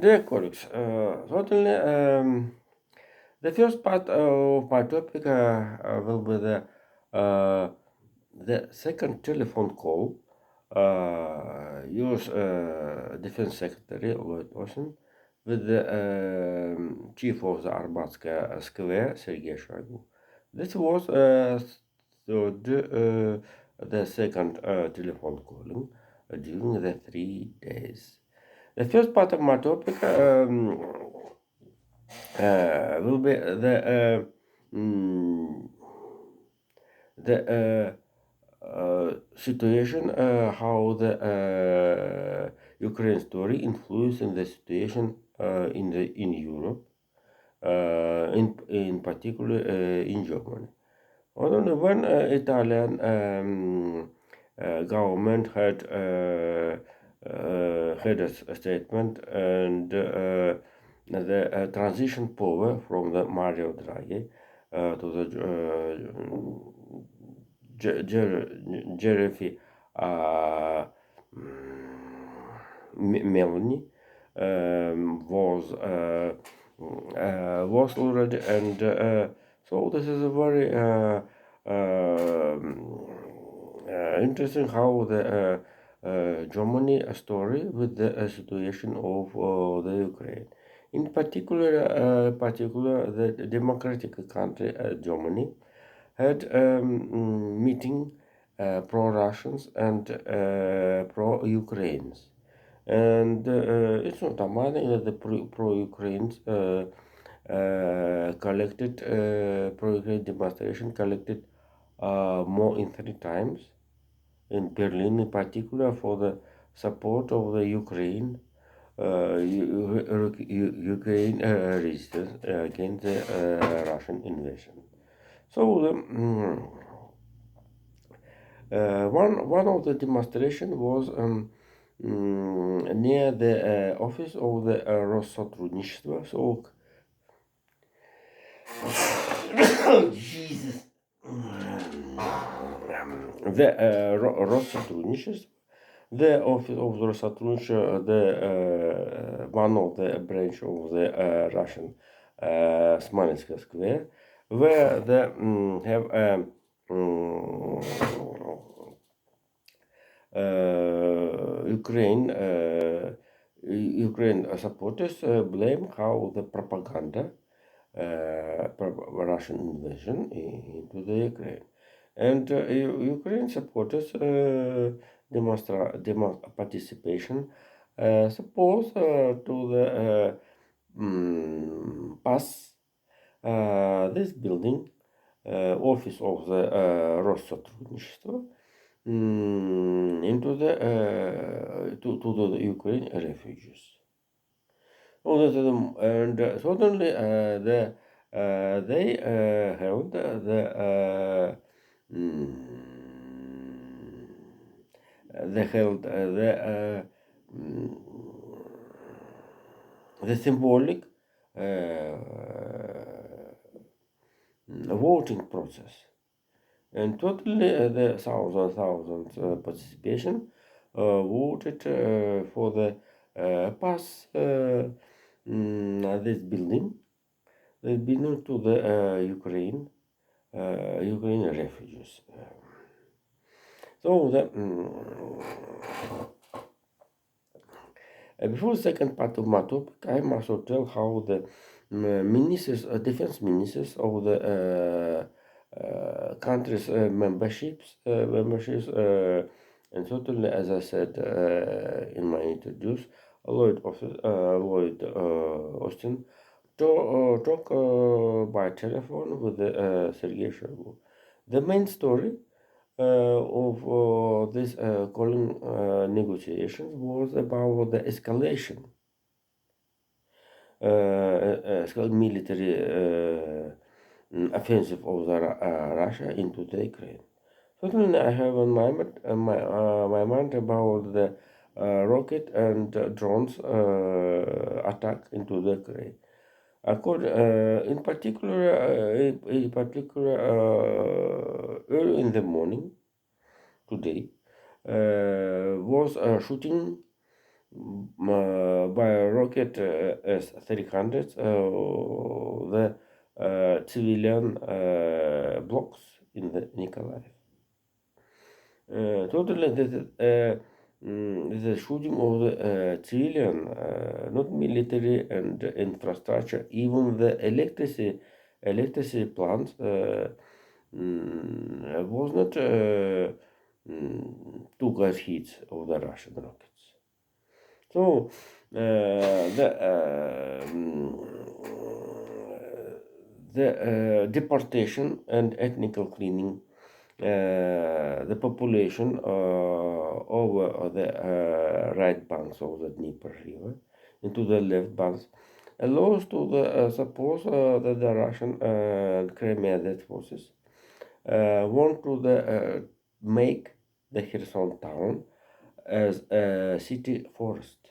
Dear colleagues, certainly the first part of my topic will be uh, the second telephone call U.S. Defense Secretary Lloyd Austin with the chief of the Arbatska Square, Sergei Shoigu. This was the second telephone calling during the 3 days. The first part of my topic will be the situation, how the Ukraine story influencing the situation in Europe, in particular in Germany. Only when Italian government had a statement and the transition power from the Mario Draghi to the Jeremy Meloni was already, and so this is a very interesting how the Germany story with the situation of the Ukraine. In particular, the democratic country Germany had meeting pro-Russians and pro-Ukrainians. And it's not amazing that the pro-Ukrainians collected, pro-Ukraine demonstration collected more than 3 times in Berlin, in particular for the support of the Ukraine, Ukraine resistance against the Russian invasion. So one of the demonstration was near the office of the Россотрудничества. So Jesus, the Россотрудничество, the office of the Россотрудничества, the one of the branch of the Russian Smolensk Square, where they have Ukraine supporters blame how the propaganda Russian invasion into the Ukraine, and Ukraine supporters participation suppose to the pass this building office of the Россотрудничества into the to the Ukraine refugees. And suddenly they held the symbolic voting process, and totally the thousands participation voted for the pass this building to the Ukraine refugees. So before the second part of my topic, I must also tell how the ministers, defense ministers of the countries' memberships, and certainly, as I said in my introduce, Lloyd Austin talk by telephone with Sergei Shoigu. The main story of this calling negotiations was about the escalation, military offensive of the Russia into the Ukraine. Certainly, I have on my mind about the rocket and drones attack into the Ukraine. In particular, early in the morning today was a shooting by a rocket S-300, the civilian blocks in the Nikolaev. Totally, the shooting of the civilian, not military and infrastructure, even the electricity plants was not took as hits of the Russian rockets. So the deportation and ethnical cleaning the population over the right banks of the Dnieper River into the left banks allows to the suppose that the Russian Crimean forces want to make the Kherson town as a city forest.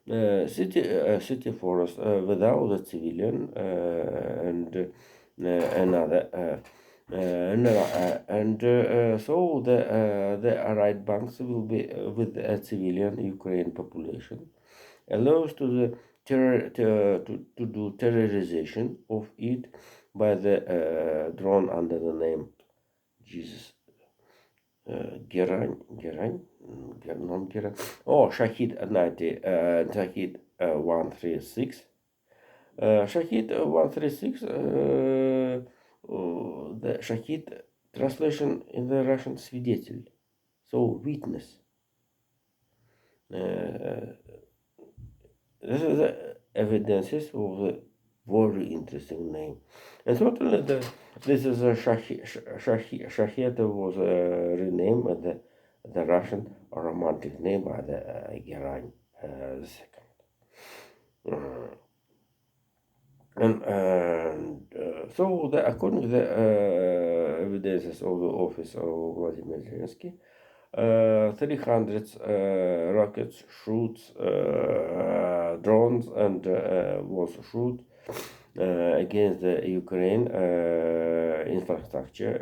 City forest without the civilian another so the right banks will be with a civilian Ukraine population allows to the to do terrorization of it by the drone under the name Jesus Geran, non Geran. Oh, Shahid 90, Shahid 136. Shahid 136, the Shahid translation in the Russian свидетель, so witness. This is the evidences of the very interesting name. And certainly this is a Shahid was renamed the Russian romantic name by the Geraint II. So according to the evidences of the office of Vladimir Zelensky, 300 rockets, shoots, drones, and was shoot against the Ukraine infrastructure.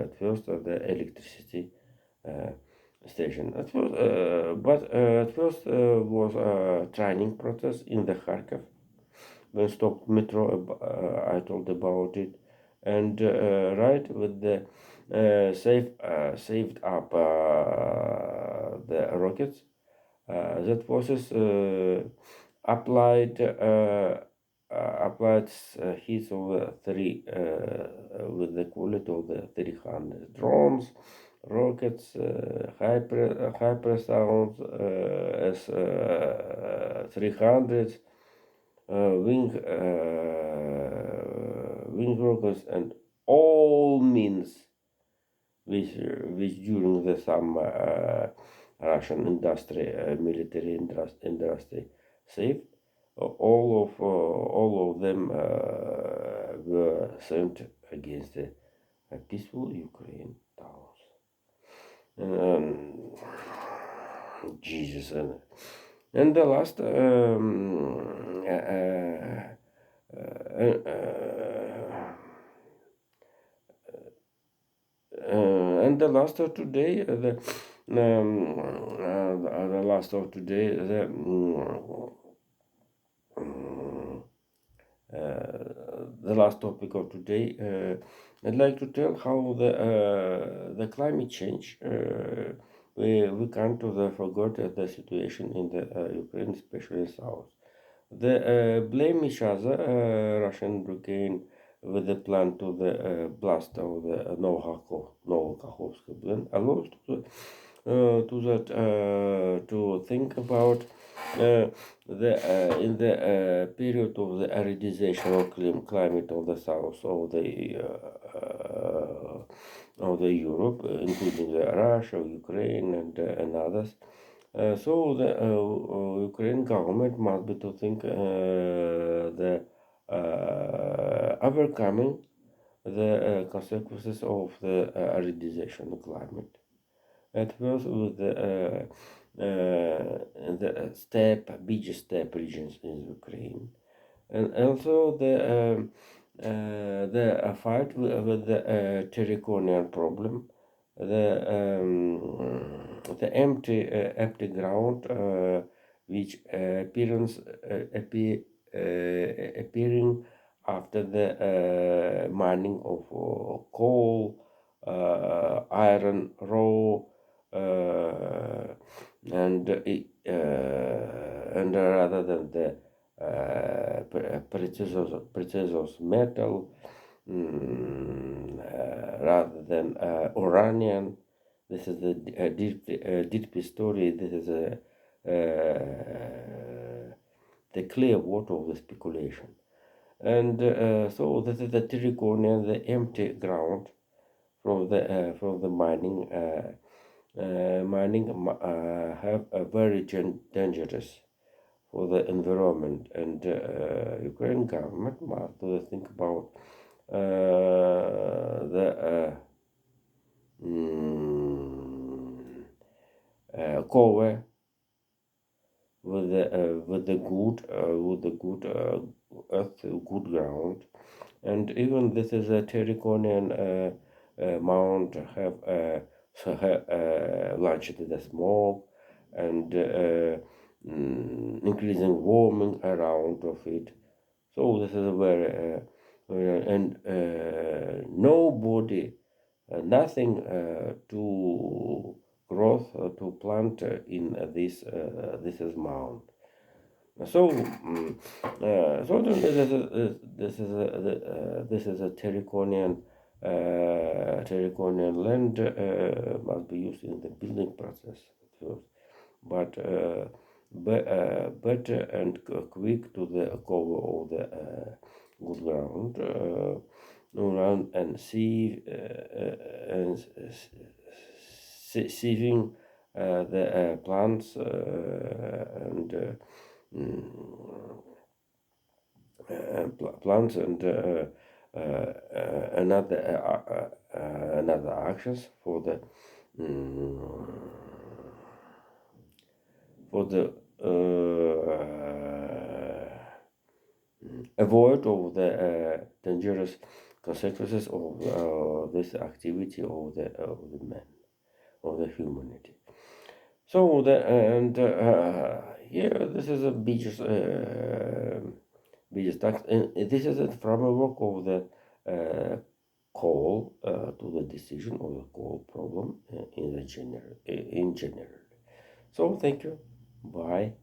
At first, the electricity station. At first was a training process in the Kharkov. When stopped metro, I told about it, and right with the saved up the rockets. That forces applied hits of three with the quality of the 300 drones, rockets, hypersounds, S 300, wing rockets, and all means which during the some Russian industry, military industry saved. All of them were sent against the peaceful Ukraine towns. Jesus, and the last and the last of today, the last of today, the last topic of today. I'd like to tell how the climate change. We come to the forgot the situation in the Ukraine, especially south. They blame each other, Russia and Ukraine, with the plan to the blast of the Novokakhovsky plan, allows to that to think about the in the period of the aridization of climate of the south of the Europe, including the Russia, Ukraine, and others. So the Ukraine government must be to think the overcoming the consequences of the aridization of climate. At first, with the beach steppe regions in Ukraine, and also the fight with the Terriconian problem, the empty ground, which appearing after the mining of coal, iron, raw, and rather than the precious metal, rather than uranium. This is a deep story. This is the clear water of the speculation. And so this is the Tiriconian, the empty ground from the mining. Mining have a very dangerous for the environment, and Ukraine government must think about the cover with the good earth, good ground, and even this is a Terraconian mount have launched the smoke and increasing warming around of it. So this is a very and nobody, nothing to growth to plant in this is mound. So, so this is a Terraconian land must be used in the building process first, but better and quick to the cover of the good ground, around and sieving the plants and plants and another actions for the avoid of the dangerous consequences of this activity of the man, of the humanity. So here this is a biggest tax, and this is a framework of the call to the decision of the call problem in general. So thank you. Bye.